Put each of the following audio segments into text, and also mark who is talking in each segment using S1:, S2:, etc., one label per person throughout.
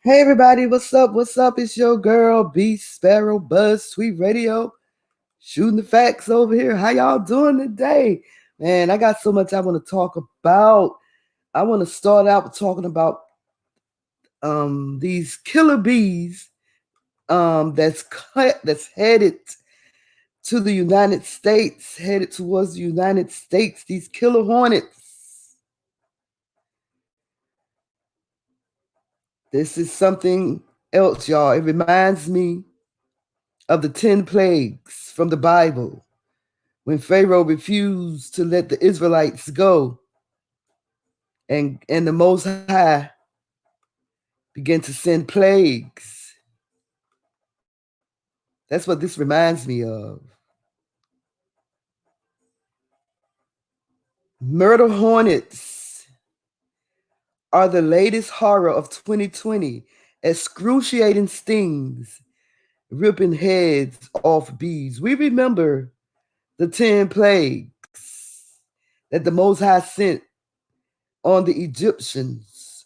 S1: Hey everybody, what's up? What's up? It's your girl B Sparrow BuzzzTweet Radio, shooting the facts over here. How y'all doing today? Man, I got so much I want to talk about. I want to start out with talking about these killer bees that's headed to the United States, headed towards the United States. These killer hornets. This is something else, y'all. It reminds me of the 10 plagues from the Bible when Pharaoh refused to let the Israelites go, and the Most High began to send plagues. That's what this reminds me of. Murder hornets are the latest horror of 2020, excruciating stings, ripping heads off bees. We remember the 10 plagues that the Most High sent on the Egyptians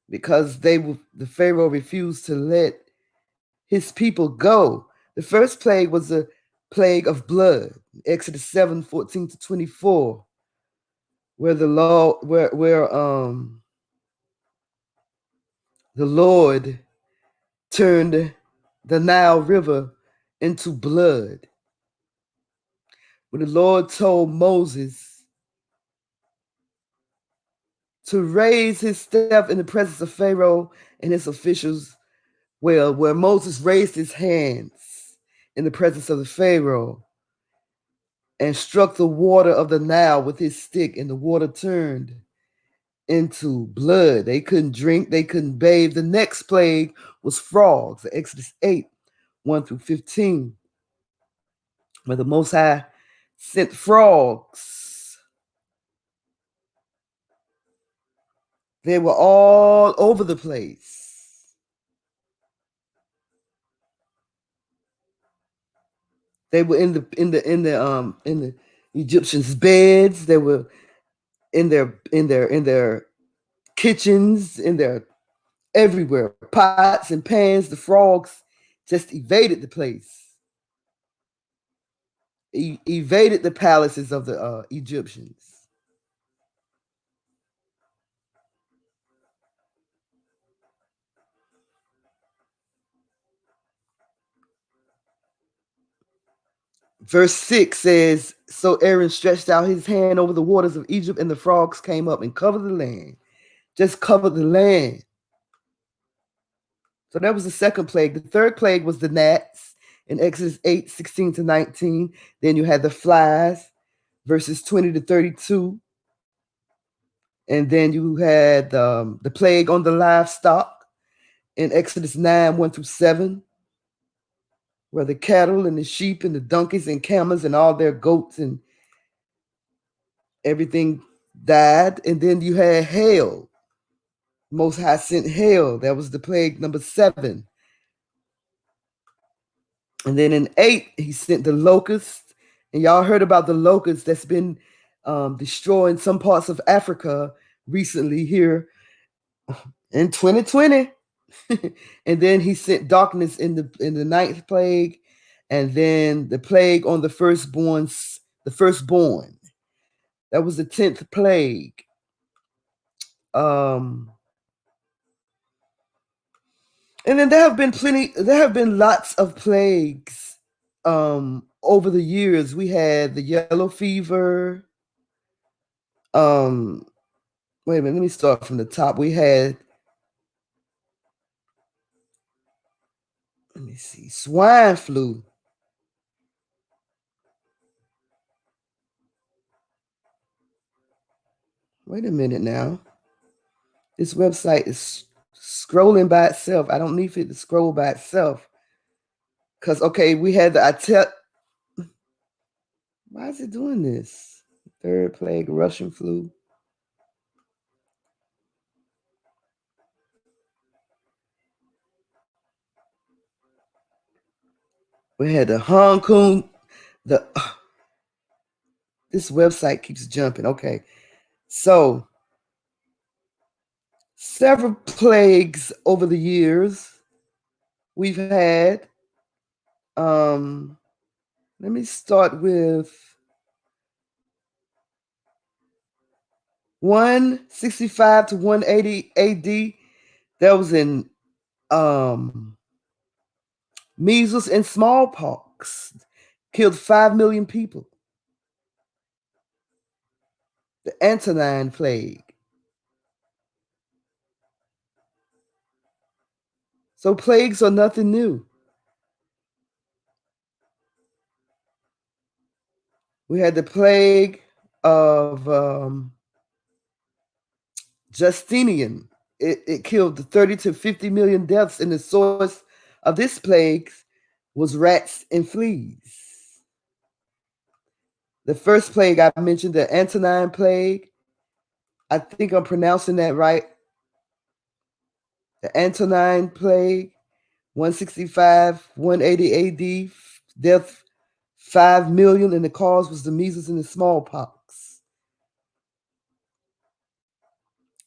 S1: because the Pharaoh refused to let his people go. The first plague was a plague of blood, Exodus 7:14-24, where the Lord turned the Nile River into blood. When the Lord told Moses to raise his staff in the presence of Pharaoh and his officials, where Moses raised his hands in the presence of the Pharaoh and struck the water of the Nile with his stick, and the water turned into blood. They couldn't drink, they couldn't bathe. The next plague was frogs, Exodus 8:1-15, where the Most High sent frogs. They were all over the place. They were in the Egyptians' beds. They were in their kitchens, in their everywhere, pots and pans. The frogs just evaded the place, evaded the palaces of the Egyptians. Verse 6 says, so Aaron stretched out his hand over the waters of Egypt, and the frogs came up and covered the land. Just covered the land. So that was the second plague. The third plague was the gnats in Exodus 8:16-19. Then you had the flies, verses 20-32. And then you had the plague on the livestock in Exodus 9:1-7, where the cattle and the sheep and the donkeys and camels and all their goats and everything died. And then you had hail. Most High sent hail. That was the plague number 7. And then in 8, he sent the locust. And y'all heard about the locust that's been destroying some parts of Africa recently here in 2020. And then he sent darkness in the 9th plague, and then the plague on the firstborn. That was the 10th plague. And then there have been lots of plagues over the years. We had the yellow fever. Um, Wait a minute, let me start from the top. We had, let me see, swine flu. Wait a minute now. This website is scrolling by itself. I don't need it to scroll by itself. Because, okay, we had why is it doing this? Third plague, Russian flu. We had the Hong Kong, the this website keeps jumping. Okay. So several plagues over the years we've had. Um, Let me start with 165 to 180 AD. That was in measles and smallpox. Killed 5 million people. The Antonine Plague. So plagues are nothing new. We had the plague of Justinian. It killed 30 to 50 million deaths, and the source of this plague was rats and fleas. The first plague I mentioned, the Antonine Plague, I think I'm pronouncing that right. The Antonine Plague, 165, 180 AD, death 5 million, and the cause was the measles and the smallpox.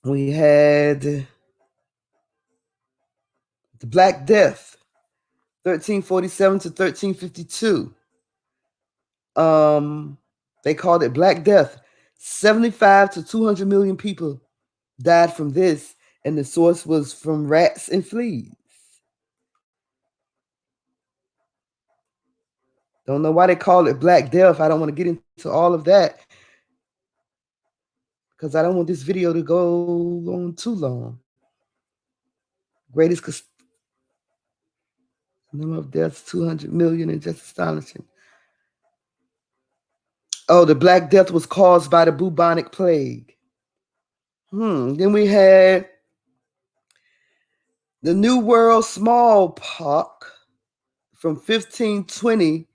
S1: We had the Black Death, 1347 to 1352. They called it Black Death. 75 to 200 million people died from this, and the source was from rats and fleas. Don't know why they call it Black Death. I don't want to get into all of that because I don't want this video to go on too long. Greatest number of deaths, 200 million, and just astonishing. Oh, the Black Death was caused by the bubonic plague. Then we had the New World smallpox from 1520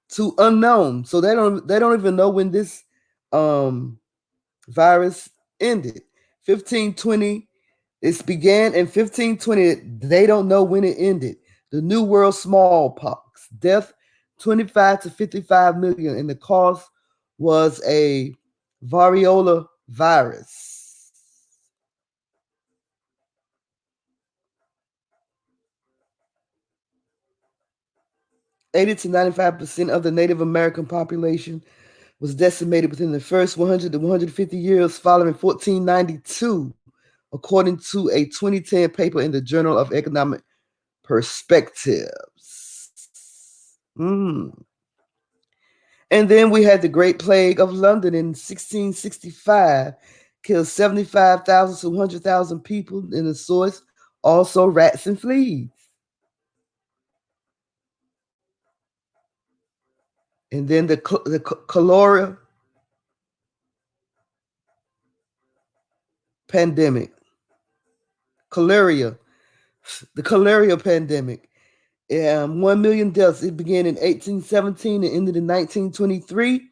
S1: to unknown. So they don't even know when this virus ended. 1520, it began in 1520. They don't know when it ended. The New World smallpox, death 25 to 55 million, and the cause was a variola virus. 80 to 95% of the Native American population was decimated within the first 100 to 150 years following 1492, according to a 2010 paper in the Journal of Economic Perspectives. And then we had the Great Plague of London in 1665, killed 75,000 to 100,000 people in the source, also rats and fleas. And then the cholera pandemic. The cholera pandemic. 1 million deaths. It began in 1817 and ended in 1923.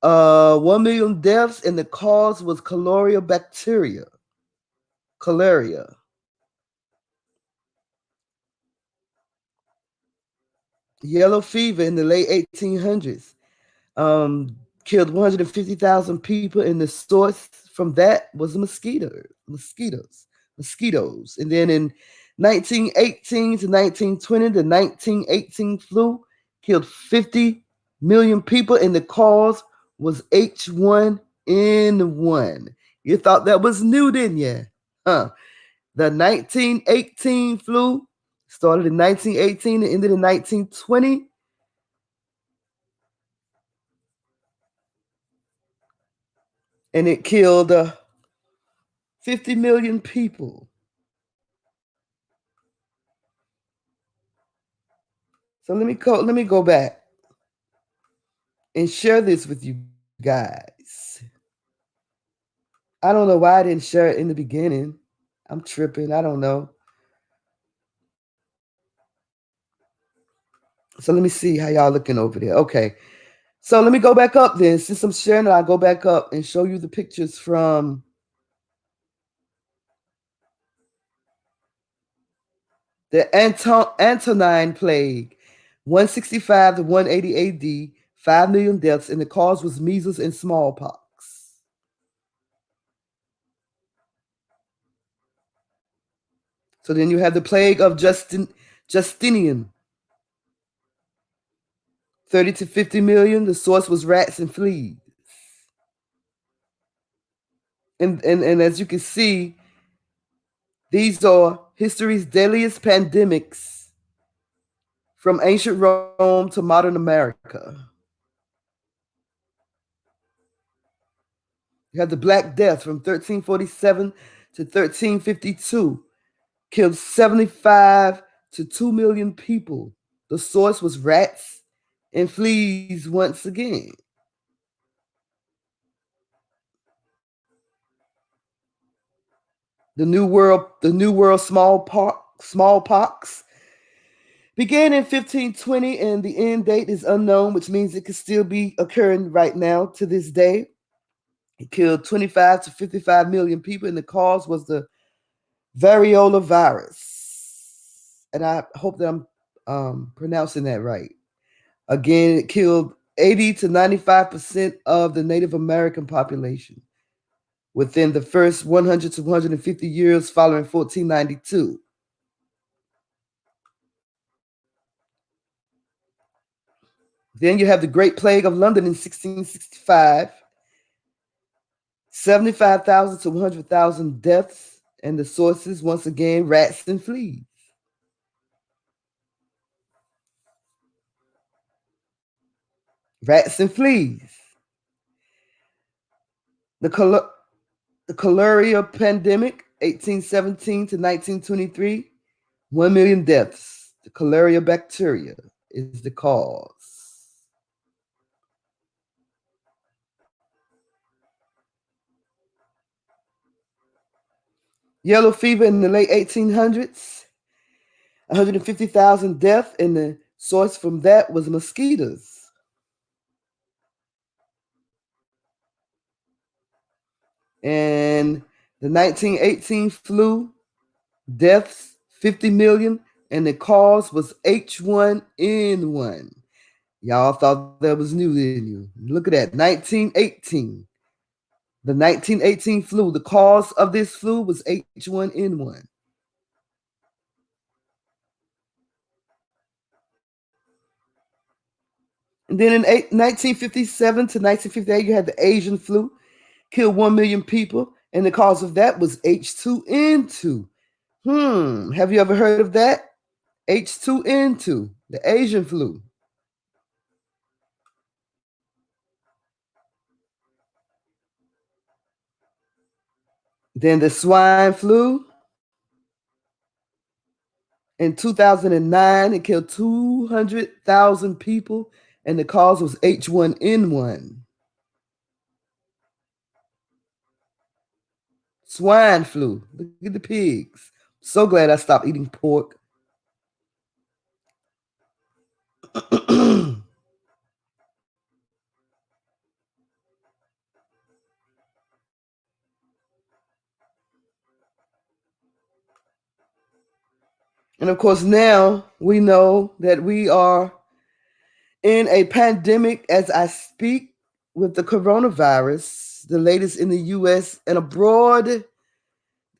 S1: 1 million deaths, and the cause was cholera bacteria. Cholera. Yellow fever in the late 1800s. Killed 150,000 people, and the source from that was mosquitoes. And then in 1918 to 1920, the 1918 flu killed 50 million people, and the cause was H1N1. You thought that was new, didn't you? Huh. The 1918 flu started in 1918 and ended in 1920. And it killed 50 million people. So let me go back and share this with you guys. I don't know why I didn't share it in the beginning. I'm tripping. I don't know. So let me see how y'all looking over there. Okay. So let me go back up then. Since I'm sharing it, I'll go back up and show you the pictures from the Antonine Plague, 165 to 180 AD, 5 million deaths, and the cause was measles and smallpox. So then you have the plague of Justinian, 30 to 50 million. The source was rats and fleas. And as you can see, these are history's deadliest pandemics from ancient Rome to modern America. You have the Black Death from 1347 to 1352, killed 75 to 2 million people. The source was rats and fleas once again. The New World smallpox began in 1520 and the end date is unknown, which means it could still be occurring right now to this day. It killed 25 to 55 million people, and the cause was the variola virus. And I hope that I'm pronouncing that right. Again, it killed 80 to 95% of the Native American population within the first 100 to 150 years following 1492. Then you have the Great Plague of London in 1665, 75,000 to 100,000 deaths, and the sources, once again, rats and fleas. Rats and fleas. The, the cholera pandemic, 1817 to 1923, 1 million deaths. The cholera bacteria is the cause. Yellow fever in the late 1800s, 150,000 deaths, and the source from that was mosquitoes. And the 1918 flu, deaths 50 million, and the cause was H1N1. Y'all thought that was new, didn't you? Look at that, 1918. The 1918 flu, the cause of this flu was H1N1. And then in 1957 to 1958, you had the Asian flu, killed 1 million people, and the cause of that was H2N2. Have you ever heard of that? H2N2, the Asian flu. Then the swine flu in 2009, it killed 200,000 people, and the cause was H1N1. Swine flu. Look at the pigs. So glad I stopped eating pork. And of course, now we know that we are in a pandemic as I speak with the coronavirus, the latest in the US and abroad.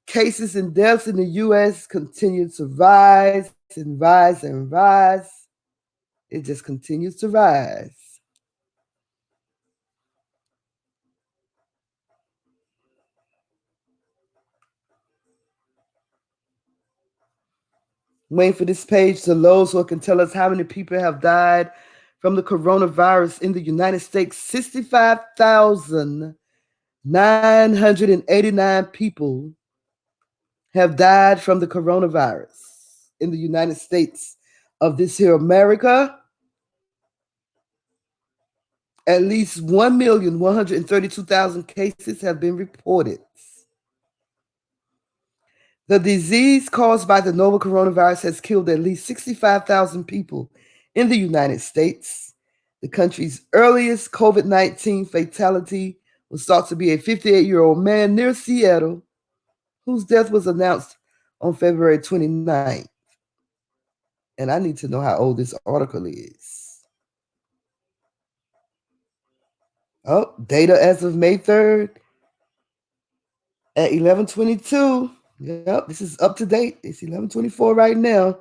S1: Cases and deaths in the US continue to rise and rise and rise. It just continues to rise. Waiting for this page to load so it can tell us how many people have died from the coronavirus in the United States. 65,989 people have died from the coronavirus in the United States of this here America. At least 1,132,000 cases have been reported. The disease caused by the novel coronavirus has killed at least 65,000 people in the United States. The country's earliest COVID-19 fatality was thought to be a 58-year-old man near Seattle, whose death was announced on February 29th. And I need to know how old this article is. Oh, data as of May 3rd at 11:22. Yep, this is up to date. It's 11:24 right now.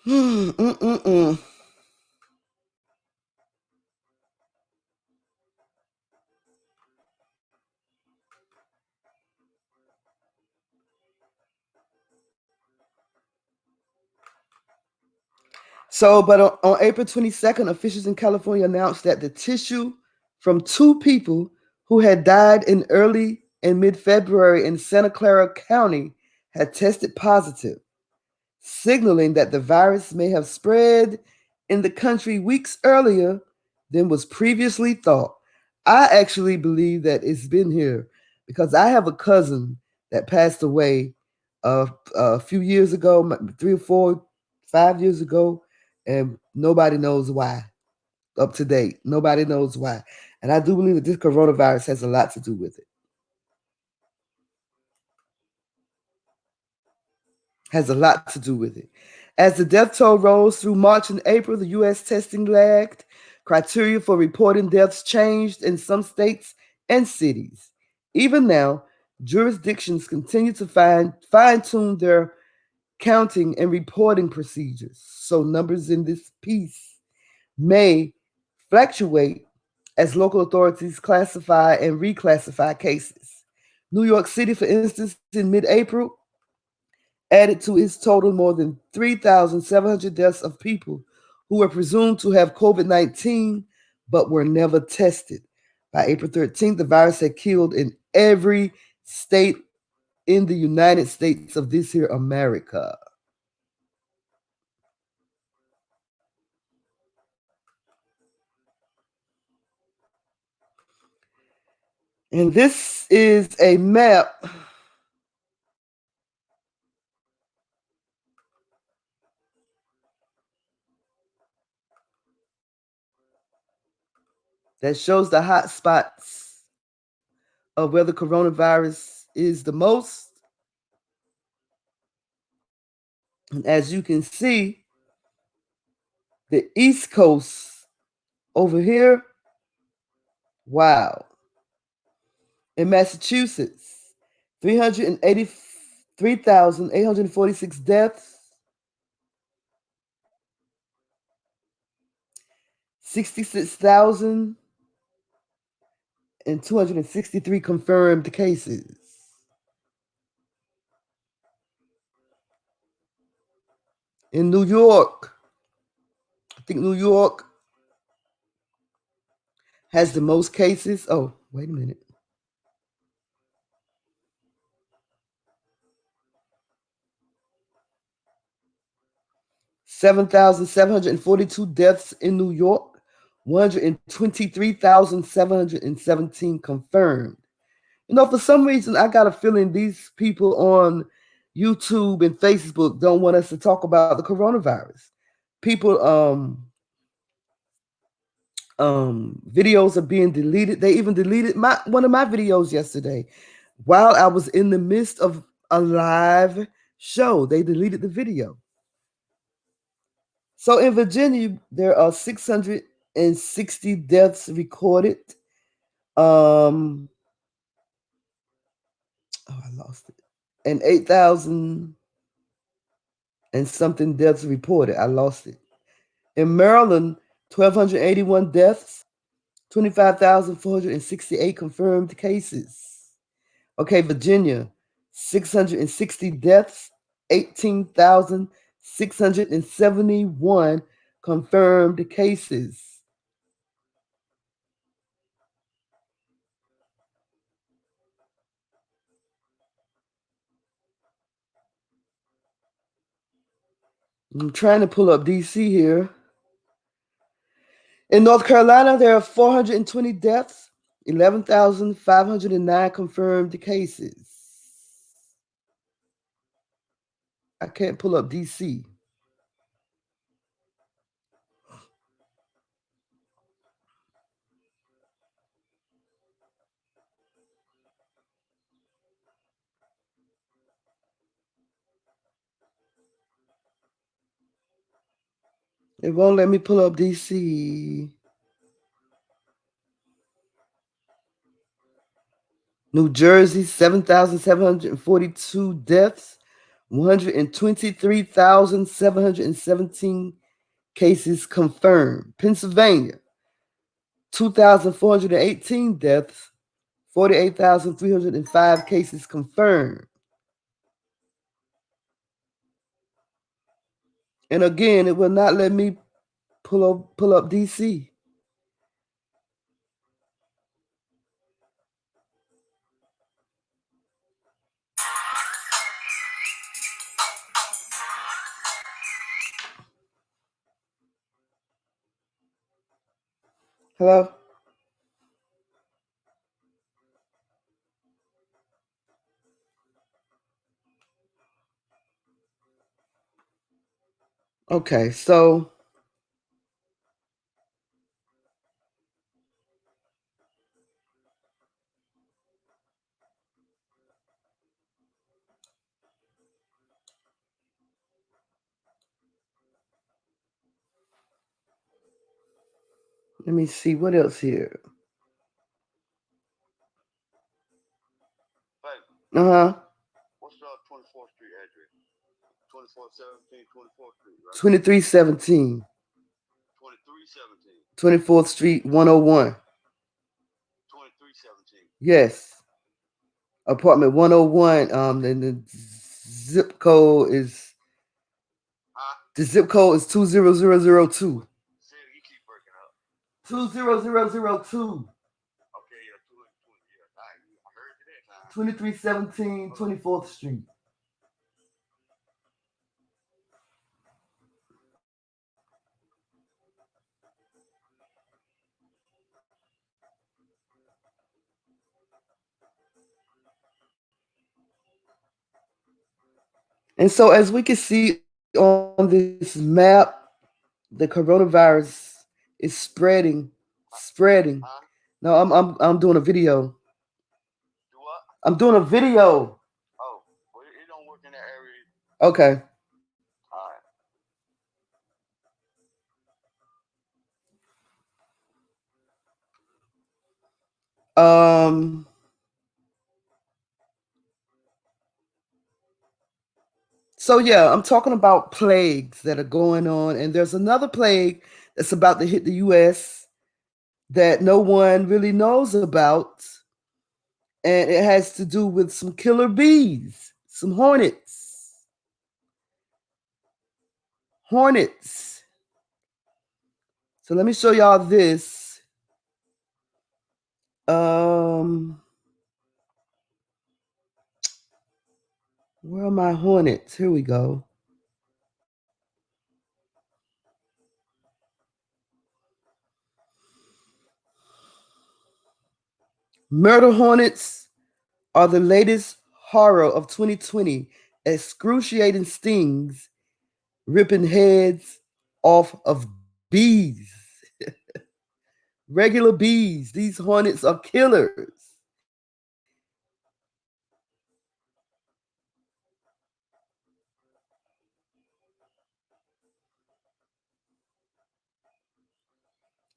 S1: Mm-mm-mm. So, but on April 22nd, officials in California announced that the tissue from two people who had died in early and mid February in Santa Clara County had tested positive, signaling that the virus may have spread in the country weeks earlier than was previously thought. I actually believe that it's been here because I have a cousin that passed away a few years ago, 3 or 4, 5 years ago, and nobody knows why. Up to date, nobody knows why. And I do believe that this coronavirus has a lot to do with it. Has a lot to do with it. As the death toll rose through March and April, the U.S. testing lagged. Criteria for reporting deaths changed in some states and cities. Even now, jurisdictions continue to fine tune their counting and reporting procedures. So numbers in this piece may fluctuate as local authorities classify and reclassify cases. New York City, for instance, in mid April, added to its total more than 3,700 deaths of people who were presumed to have COVID-19 but were never tested. By April 13th, the virus had killed in every state in the United States of this here America. And this is a map that shows the hot spots of where the coronavirus is the most. And as you can see, the East Coast over here, wow. In Massachusetts, 383,846 deaths, 66,263 confirmed cases. In New York, I think New York has the most cases. Oh, wait a minute. (7,742 deaths in New York, 123,717 confirmed. For some reason, I got a feeling these people on YouTube and Facebook don't want us to talk about the coronavirus. People, videos are being deleted. They even deleted one of my videos yesterday while I was in the midst of a live show. They deleted the video. So in Virginia, there are 660 deaths recorded. Oh, I lost it. And and something deaths reported. I lost it. In Maryland, 1,281 deaths, 25,468 confirmed cases. Okay, Virginia, 660 deaths, 18,671 confirmed cases. I'm trying to pull up DC here. In North Carolina, there are 420 deaths, 11,509 confirmed cases. I can't pull up DC. It won't let me pull up DC. New Jersey, 7,742 deaths, 123,717 cases confirmed. Pennsylvania, 2,418 deaths, 48,305 cases confirmed. And again, it will not let me pull up DC. Hello? Okay, so let me see what else here. Uh-huh. What's the 24th Street address? 2417 24th Street, right? 2317. 2317. 24th Street 101. 2317. Yes. Apartment 101. And the zip code is the zip code is 20002. Say you keep breaking up. 20002. Okay, yeah, 220. Yeah, I heard you that time. 2317 24th Street. And so, as we can see on this map, the coronavirus is spreading. No, I'm doing a video. Do what? I'm doing a video. Oh, well, it don't work in that area. Okay. All right. So yeah, I'm talking about plagues that are going on, and there's another plague that's about to hit the U.S. that no one really knows about, and it has to do with some killer bees, some hornets. Hornets. So let me show y'all this. Where are my hornets? Here we go. Murder hornets are the latest horror of 2020. Excruciating stings, ripping heads off of bees. Regular bees. These hornets are killers.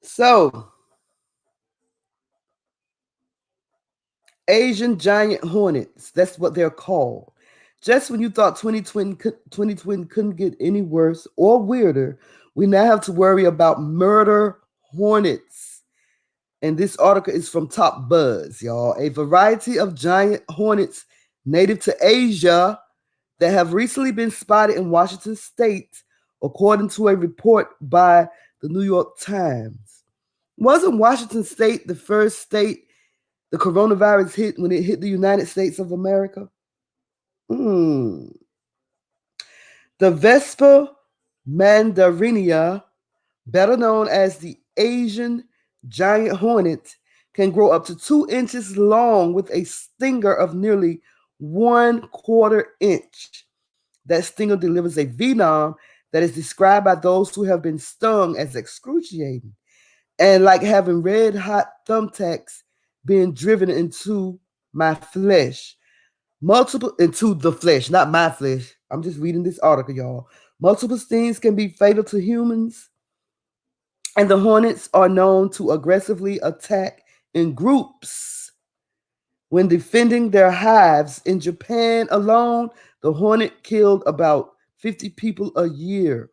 S1: So, Asian giant hornets, that's what they're called. Just when you thought 2020 couldn't get any worse or weirder, we now have to worry about murder hornets. And this article is from Top Buzz, y'all. A variety of giant hornets native to Asia that have recently been spotted in Washington state, according to a report by the New York Times. Wasn't Washington state the first state the coronavirus hit when it hit the United States of America? Hmm. The Vespa mandarinia, better known as the Asian giant hornet, can grow up to 2 inches long with a stinger of nearly 1/4 inch. That stinger delivers a venom that is described by those who have been stung as excruciating and like having red hot thumbtacks being driven into my flesh. Multiple into the flesh, not my flesh. I'm just reading this article, y'all. Multiple stings can be fatal to humans, and the hornets are known to aggressively attack in groups when defending their hives. In Japan alone, the hornet killed about 50 people a year.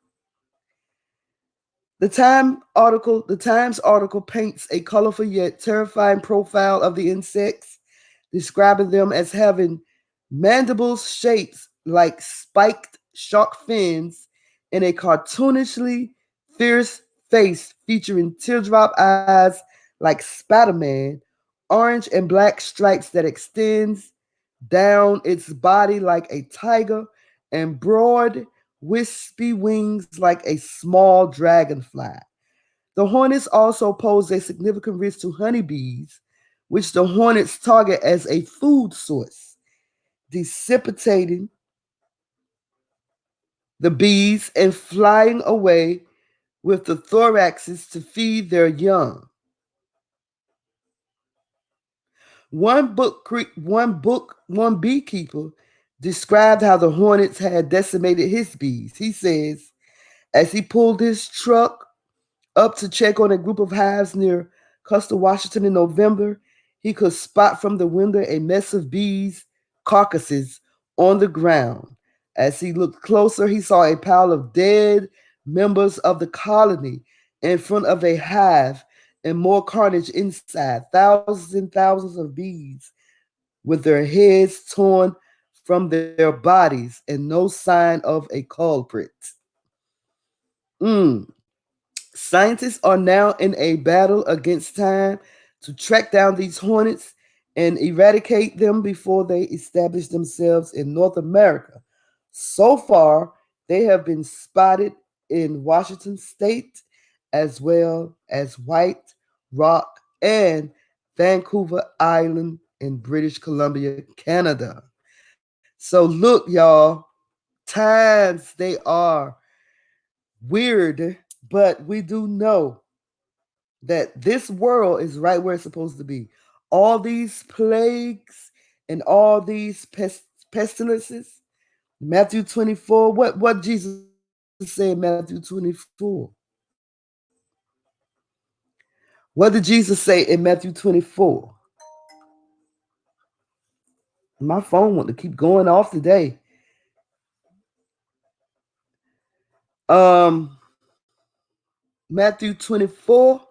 S1: The Times article paints a colorful yet terrifying profile of the insects, describing them as having mandibles shaped like spiked shark fins and a cartoonishly fierce face featuring teardrop eyes like Spider-Man, orange and black stripes that extends down its body like a tiger, and broad, wispy wings like a small dragonfly. The hornets also pose a significant risk to honeybees, which the hornets target as a food source, decapitating the bees and flying away with the thoraxes to feed their young. One beekeeper described how the hornets had decimated his bees. He says, as he pulled his truck up to check on a group of hives near Custer, Washington in November, he could spot from the window a mess of bees' carcasses on the ground. As he looked closer, he saw a pile of dead members of the colony in front of a hive and more carnage inside. Thousands and thousands of bees with their heads torn from their bodies and no sign of a culprit. Mm. Scientists are now in a battle against time to track down these hornets and eradicate them before they establish themselves in North America. So far, they have been spotted in Washington state as well as White Rock and Vancouver Island in British Columbia, Canada. So look, y'all, times they are weird, but we do know that this world is right where it's supposed to be. All these plagues and all these pestilences. Matthew 24, what Jesus said in Matthew 24? What did Jesus say in Matthew 24? My phone want to keep going off today. Um, Matthew 24.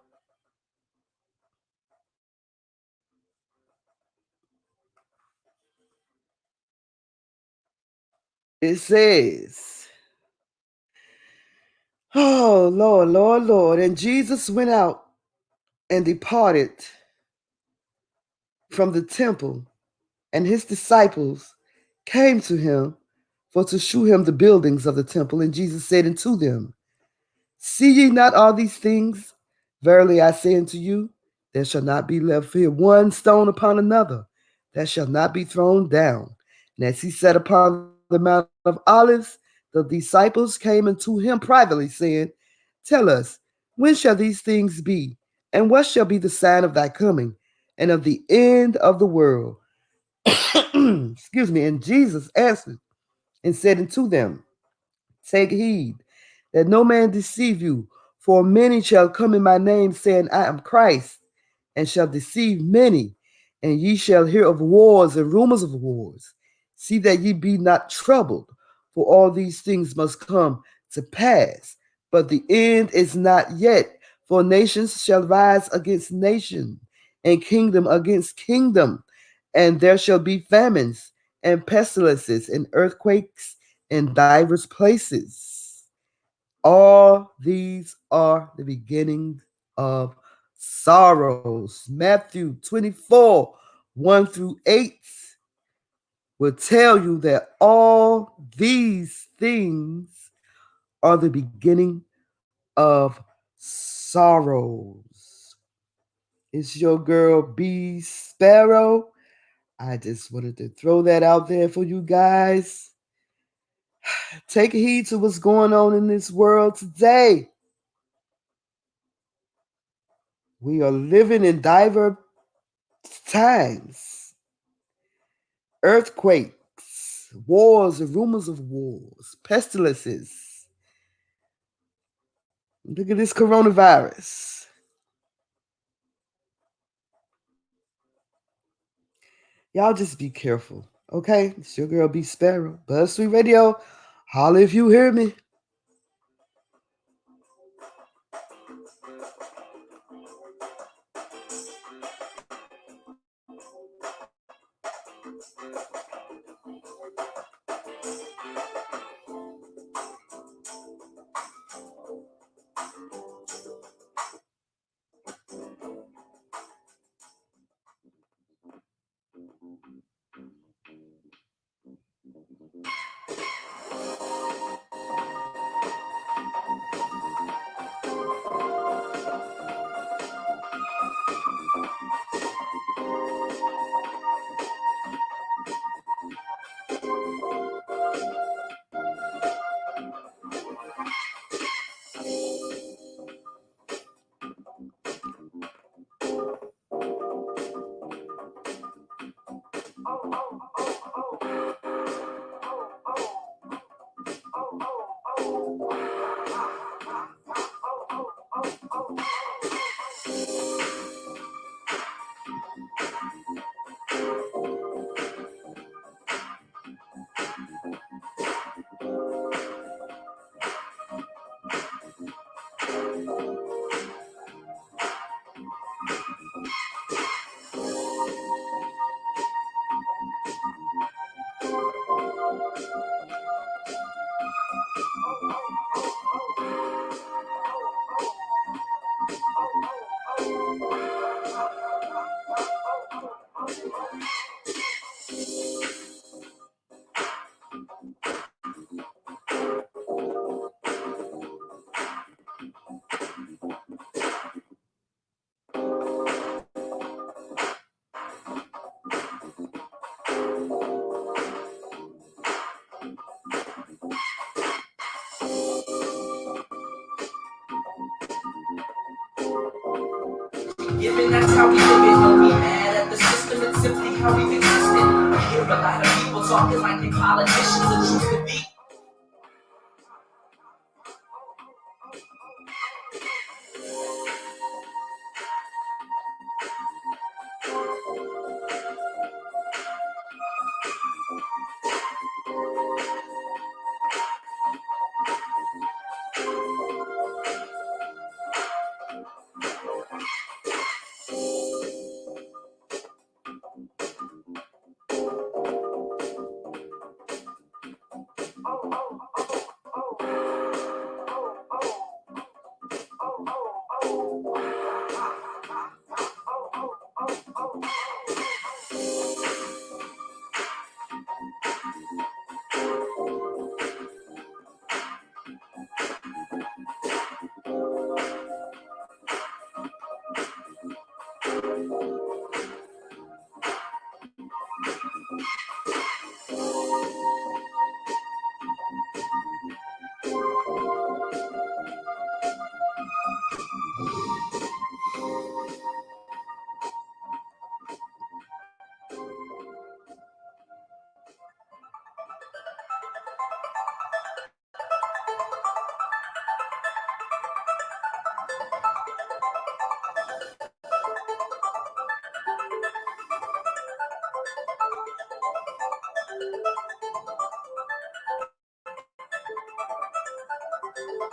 S1: It says, oh, Lord, Lord, Lord. And Jesus went out and departed from the temple, and his disciples came to him for to shew him the buildings of the temple. And Jesus said unto them, see ye not all these things? Verily I say unto you, there shall not be left here one stone upon another that shall not be thrown down. And as he sat upon the Mount of Olives, the disciples came unto him privately, saying, tell us, when shall these things be? And what shall be the sign of thy coming and of the end of the world? Excuse me. And Jesus answered and said unto them, take heed that no man deceive you, for many shall come in my name, saying, I am Christ, and shall deceive many. And ye shall hear of wars and rumors of wars. See that ye be not troubled, for all these things must come to pass. But the end is not yet, for nations shall rise against nation, and kingdom against kingdom, and there shall be famines and pestilences and earthquakes in divers places. All these are the beginning of sorrows. Matthew 24, 1 through 8 will tell you that all these things are the beginning of sorrows. It's your girl B Sparrow. I just wanted to throw that out there for you guys. Take heed to what's going on in this world today. We are living in diverse times. Earthquakes, wars, and rumors of wars, pestilences. Look at this coronavirus. Y'all just be careful, okay? It's your girl B Sparrow. BuzzzTweet Radio. Holla if you hear me.
S2: Given that's how we live it, don't be mad at the system, it's simply how we've existed. I hear a lot of people talking like they politicians, the truth to be. Given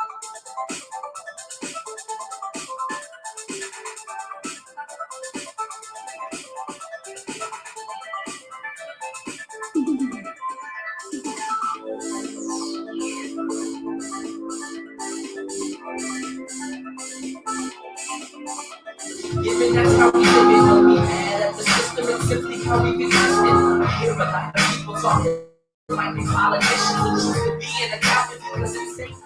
S2: that's how we live it, don't be mad at the system, it's simply how we've existed. I hear a lot of people talking like they politicians who choose to be an accountant because it's safe.